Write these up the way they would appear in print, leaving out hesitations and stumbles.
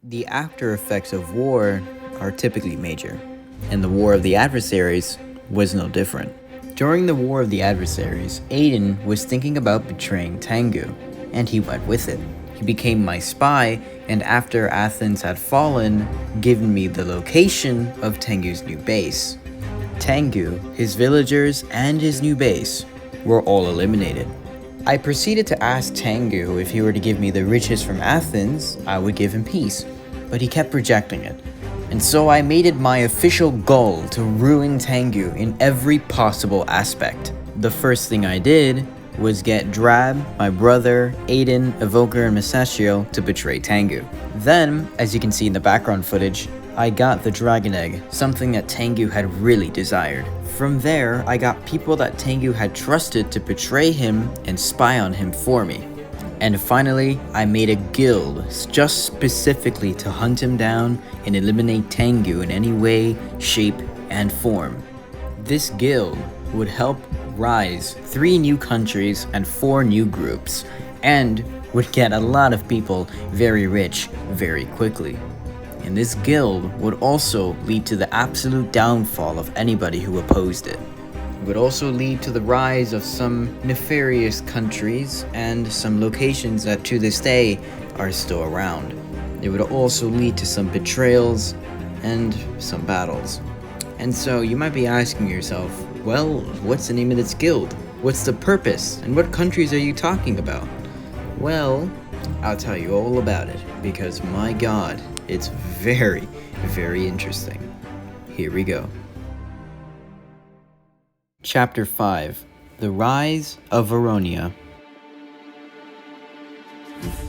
The after effects of war are typically major, and the War of the Adversaries was no different. During the War of the Adversaries, Aiden was thinking about betraying Tengu, and he went with it. He became my spy, and after Athens had fallen, given me the location of Tengu's new base. Tengu, his villagers, and his new base were all eliminated. I proceeded to ask Tengu if he were to give me the riches from Athens, I would give him peace, but he kept rejecting it. And so I made it my official goal to ruin Tengu in every possible aspect. The first thing I did was get Drab, my brother, Aiden, Evoker, and Mustachio to betray Tengu. Then, as you can see in the background footage, I got the Dragon Egg, something that Tengu had really desired. From there, I got people that Tengu had trusted to betray him and spy on him for me. And finally, I made a guild just specifically to hunt him down and eliminate Tengu in any way, shape, and form. This guild would help rise 3 new countries and 4 new groups, and would get a lot of people very rich very quickly. And this guild would also lead to the absolute downfall of anybody who opposed it. It would also lead to the rise of some nefarious countries and some locations that to this day are still around. It would also lead to some betrayals and some battles. And so you might be asking yourself, well, what's the name of this guild? What's the purpose? And what countries are you talking about? Well, I'll tell you all about it, because my god, it's very, very interesting. Here we go. Chapter 5. The Rise of Veronia.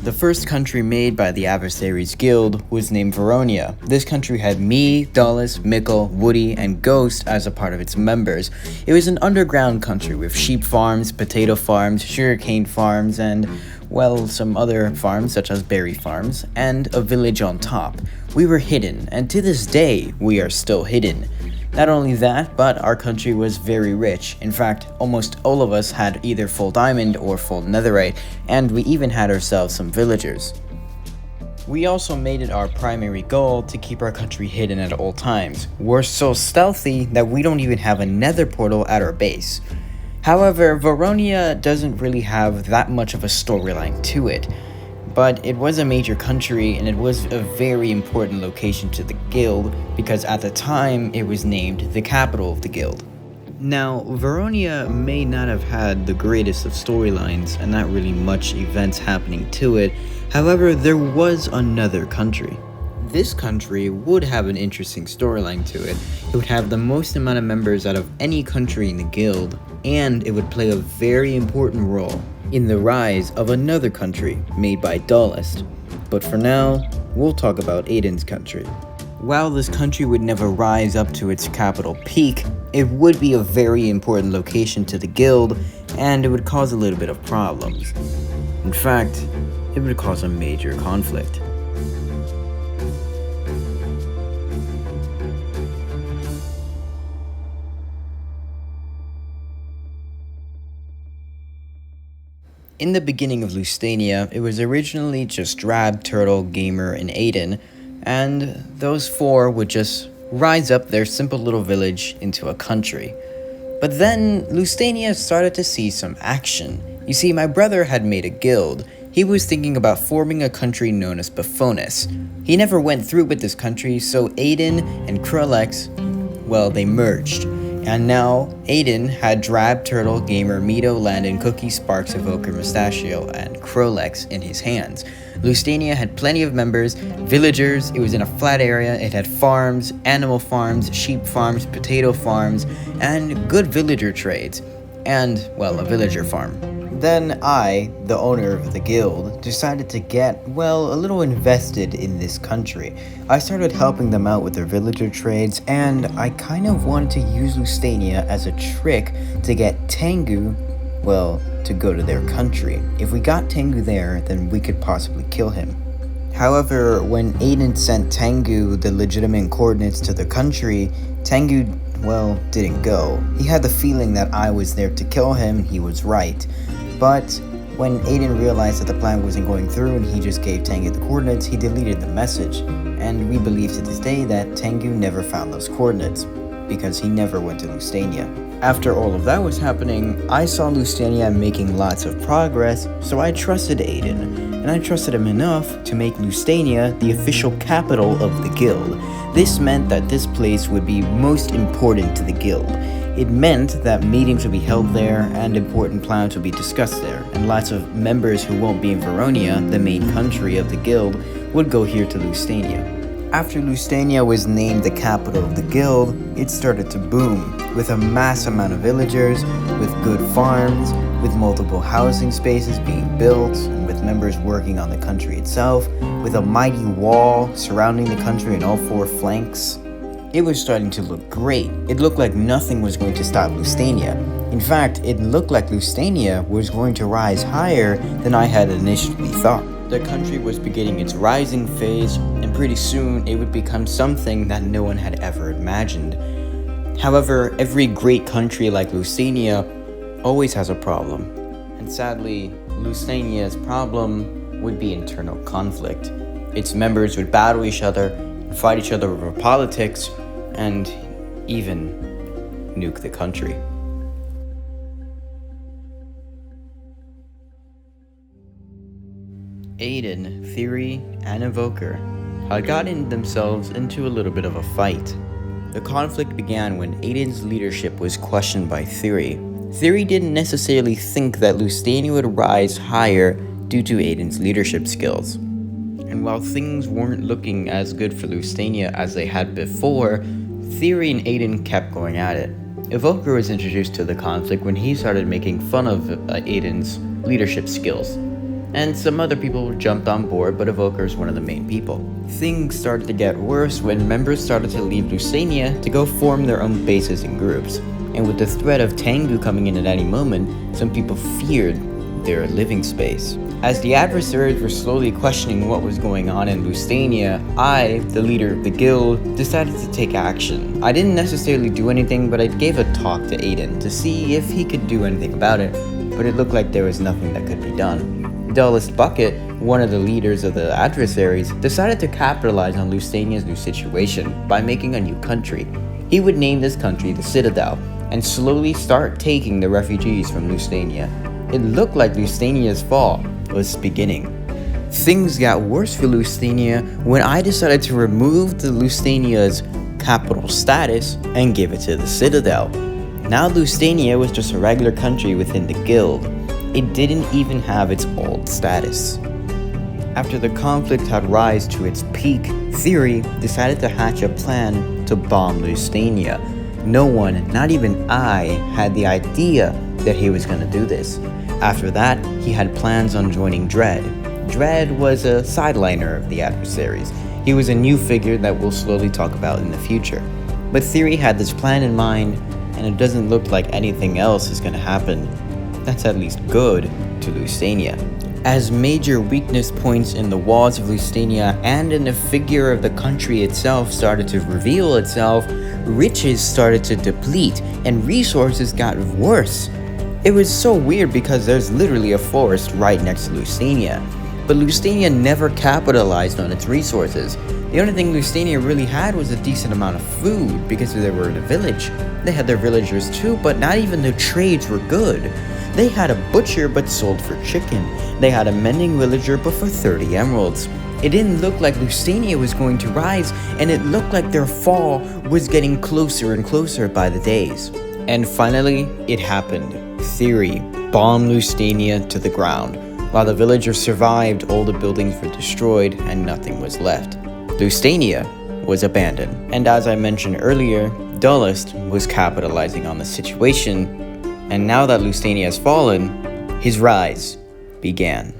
The first country made by the Adversaries Guild was named Veronia. This country had me, Dulles, Mickle, Woody, and Ghost as a part of its members. It was an underground country with sheep farms, potato farms, sugarcane farms, and, well, some other farms such as berry farms, and a village on top. We were hidden, and to this day, we are still hidden. Not only that, but our country was very rich. In fact, almost all of us had either full diamond or full netherite, and we even had ourselves some villagers. We also made it our primary goal to keep our country hidden at all times. We're so stealthy that we don't even have a nether portal at our base. However, Veronia doesn't really have that much of a storyline to it. But it was a major country, and it was a very important location to the guild, because at the time it was named the capital of the guild. Now, Veronia may not have had the greatest of storylines and not really much events happening to it. However, there was another country. This country would have an interesting storyline to it. It would have the most amount of members out of any country in the guild, and it would play a very important role in the rise of another country made by Dullest. But for now, we'll talk about Aiden's country. While this country would never rise up to its capital peak, it would be a very important location to the guild, and it would cause a little bit of problems. In fact, it would cause a major conflict. In the beginning of Lustenia, it was originally just Drab, Turtle, Gamer, and Aiden, and those 4 would just rise up their simple little village into a country. But then, Lustenia started to see some action. You see, my brother had made a guild. He was thinking about forming a country known as Bafonis. He never went through with this country, so Aiden and Krullex, well, they merged. And now, Aiden had Drab, Turtle, Gamer, Mito, Landon, Cookie, Sparks, Evoker, Mustachio, and Krollex in his hands. Lustenia had plenty of members, villagers, it was in a flat area, it had farms, animal farms, sheep farms, potato farms, and good villager trades. And, well, a villager farm. Then I, the owner of the guild, decided to get, well, a little invested in this country. I started helping them out with their villager trades, and I kind of wanted to use Lustenia as a trick to get Tengu, well, to go to their country. If we got Tengu there, then we could possibly kill him. However, when Aiden sent Tengu the legitimate coordinates to the country, Tengu, well, didn't go. He had the feeling that I was there to kill him, and he was right. But When Aiden realized that the plan wasn't going through and he just gave Tengu the coordinates, he deleted the message, and we believe to this day that Tengu never found those coordinates, because he never went to Lustenia. After all of that was happening, I saw Lustenia making lots of progress, so I trusted Aiden, and I trusted him enough to make Lustenia the official capital of the guild. This meant that this place would be most important to the guild. It meant that meetings would be held there and important plans would be discussed there, and lots of members who won't be in Veronia, the main country of the guild, would go here to Lustenia. After Lustenia was named the capital of the guild, it started to boom, with a mass amount of villagers, with good farms, with multiple housing spaces being built, and with members working on the country itself, with a mighty wall surrounding the country on all four flanks. It was starting to look great. It looked like nothing was going to stop Lustenia. In fact, it looked like Lustenia was going to rise higher than I had initially thought. The country was beginning its rising phase, and pretty soon it would become something that no one had ever imagined. However, every great country like Lustenia always has a problem. And sadly, Lustenia's problem would be internal conflict. Its members would battle each other, fight each other over politics, and even nuke the country. Aiden, Theory, and Evoker had gotten themselves into a little bit of a fight. The conflict began when Aiden's leadership was questioned by Theory. Theory didn't necessarily think that Lustenia would rise higher due to Aiden's leadership skills. And while things weren't looking as good for Lustenia as they had before, Theory and Aiden kept going at it. Evoker was introduced to the conflict when he started making fun of Aiden's leadership skills. And some other people jumped on board, but Evoker is one of the main people. Things started to get worse when members started to leave Lustenia to go form their own bases and groups. And with the threat of Tengu coming in at any moment, some people feared their living space. As the adversaries were slowly questioning what was going on in Lustenia, I, the leader of the guild, decided to take action. I didn't necessarily do anything, but I gave a talk to Aiden to see if he could do anything about it, but it looked like there was nothing that could be done. Dullest Bucket, one of the leaders of the adversaries, decided to capitalize on Lustenia's new situation by making a new country. He would name this country the Citadel, and slowly start taking the refugees from Lustenia. It looked like Lustenia's fall was beginning. Things got worse for Lustenia when I decided to remove the Lustenia's capital status and give it to the Citadel. Now Lustenia was just a regular country within the guild. It didn't even have its old status. After the conflict had risen to its peak, Theory decided to hatch a plan to bomb Lustenia. No one, not even I, had the idea that he was going to do this. After that, he had plans on joining Dread. Dread was a sideliner of the adversaries. He was a new figure that we'll slowly talk about in the future. But Theory had this plan in mind, and it doesn't look like anything else is going to happen. That's at least good to Lustenia. As major weakness points in the walls of Lustenia and in the figure of the country itself started to reveal itself, riches started to deplete and resources got worse. It was so weird because there's literally a forest right next to Lustenia, but Lustenia never capitalized on its resources. The only thing Lustenia really had was a decent amount of food because they were in a village. They had their villagers too, but not even the trades were good. They had a butcher but sold for chicken. They had a mending villager but for 30 emeralds. It didn't look like Lustenia was going to rise, and it looked like their fall was getting closer and closer by the days. And finally, it happened. Theory bombed Lustenia to the ground. While the villagers survived, all the buildings were destroyed and nothing was left. Lustenia was abandoned. And as I mentioned earlier, Dullest was capitalizing on the situation, and now that Lustenia has fallen, his rise began.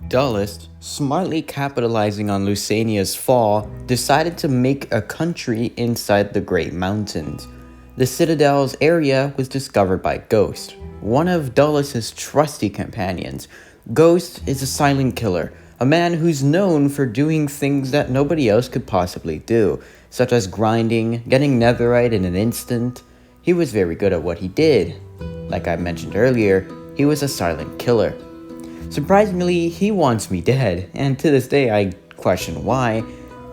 Dullest, smartly capitalizing on Lustenia's fall, decided to make a country inside the Great Mountains. The Citadel's area was discovered by Ghost, one of Dullest's trusty companions. Ghost is a silent killer, a man who's known for doing things that nobody else could possibly do, such as grinding, getting netherite in an instant, He was very good at what he did. Like I mentioned earlier, he was a silent killer. Surprisingly, he wants me dead, and to this day I question why,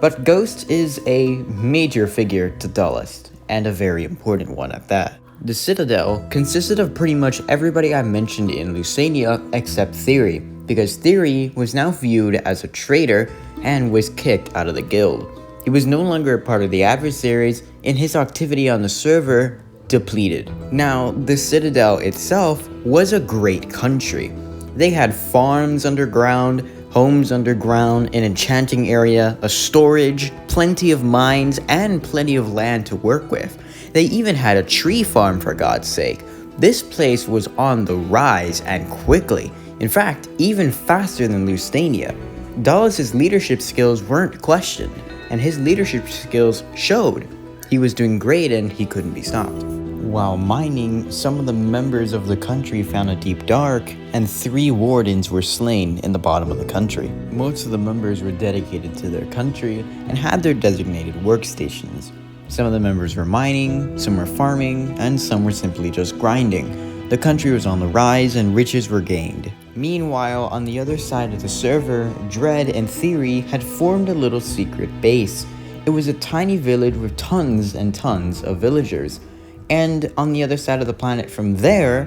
but Ghost is a major figure to Duelist, and a very important one at that. The Citadel consisted of pretty much everybody I mentioned in Lustenia except Theory, because Theory was now viewed as a traitor and was kicked out of the guild. He was no longer a part of the adversaries, and his activity on the server depleted. Now, the Citadel itself was a great country. They had farms underground, homes underground, an enchanting area, a storage, plenty of mines, and plenty of land to work with. They even had a tree farm, for God's sake. This place was on the rise, and quickly. In fact, even faster than Lustenia. Duelist's leadership skills weren't questioned, and his leadership skills showed. He was doing great and he couldn't be stopped. While mining, some of the members of the country found a deep dark, and 3 wardens were slain in the bottom of the country. Most of the members were dedicated to their country and had their designated workstations. Some of the members were mining, some were farming, and some were simply just grinding. The country was on the rise and riches were gained. Meanwhile, on the other side of the server, Dread and Theory had formed a little secret base. It was a tiny village with tons and tons of villagers. And on the other side of the planet from there,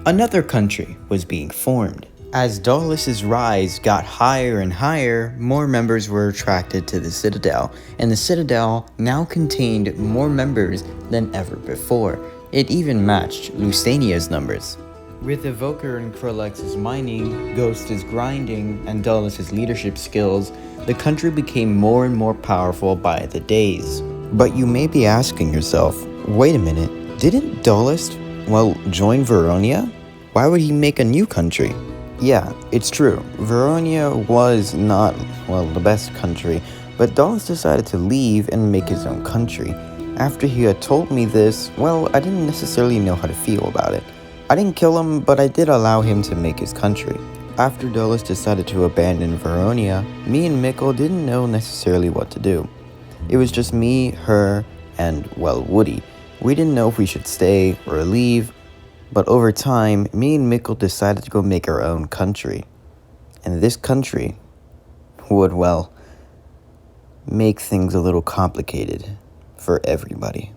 another country was being formed. As Duelist's rise got higher and higher, more members were attracted to the Citadel, and the Citadel now contained more members than ever before. It even matched Lustenia's numbers. With Evoker and Krolex's mining, Ghost's grinding, and Duelist's leadership skills, the country became more and more powerful by the days. But you may be asking yourself, wait a minute, didn't Duelist, join Veronia? Why would he make a new country? Yeah, it's true. Veronia was not, the best country, but Duelist decided to leave and make his own country. After he had told me this, I didn't necessarily know how to feel about it. I didn't kill him, but I did allow him to make his country. After Duelist decided to abandon Veronia, me and Mikkel didn't know necessarily what to do. It was just me, her, and, Woody. We didn't know if we should stay or leave, but over time, me and Mikkel decided to go make our own country. And this country would, make things a little complicated for everybody.